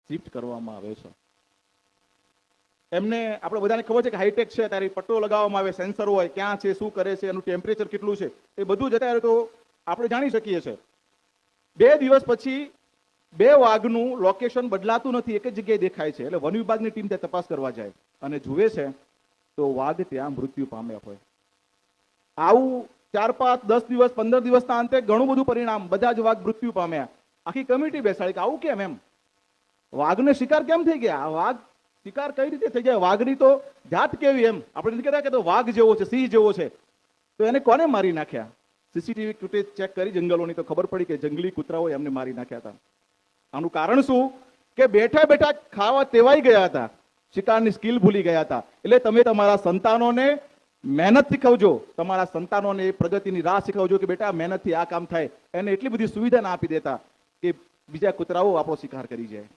Shift કરવામાં આવે છે. એમને આપણે બધાને ખબર છે કે હાઈટેક છે, ત્યારે પટ્ટો લગાવવામાં આવે, સેન્સર હોય, ક્યાં છે, શું કરે છે, એનું ટેમ્પરેચર કેટલું છે, એ બધું જ અત્યારે તો આપણે જાણી શકીએ છીએ. 2 દિવસ પછી 2 વાઘનું લોકેશન બદલાતું નથી, એક જ જગ્યાએ દેખાય છે. એટલે વન વિભાગની ટીમ ત્યાં તપાસ કરવા જાય અને જુએ છે તો વાઘ ત્યાં મૃત્યુ પામ્યા હોય. આવું 4, 5, 10 દિવસ, 15 દિવસના અંતે ઘણું બધું પરિણામ, બધા જ વાઘ મૃત્યુ પામ્યા. આખી કમિટી બેસાડી કે આવું કેમ, એમ વાઘને શિકાર કેમ થઈ ગયા, આ વાઘ શિકાર કઈ રીતે થઈ જાય, વાઘની તો જાત કેવી, એમ આપણે નથી કહેતા કે તો વાઘ જેવો છે, સિંહ જેવો છે, તો એને કોને મારી નાખ્યા? સીસીટીવી ફૂટેજ ચેક કરી જંગલોની તો ખબર પડી કે જંગલી કૂતરાઓ એમને મારી નાખ્યા હતા. આનું કારણ શું? કે બેઠા બેઠા ખાવા ટેવાઈ ગયા હતા, શિકારની સ્કિલ ભૂલી ગયા હતા. એટલે તમે તમારા સંતાનોને મહેનત શીખવજો, તમારા સંતાનોને પ્રગતિની રાહ શીખવજો કે બેટા મહેનતથી આ કામ થાય. એને એટલી બધી સુવિધા ના આપી દેતા કે બીજા કૂતરાઓ આપણો શિકાર કરી જાય.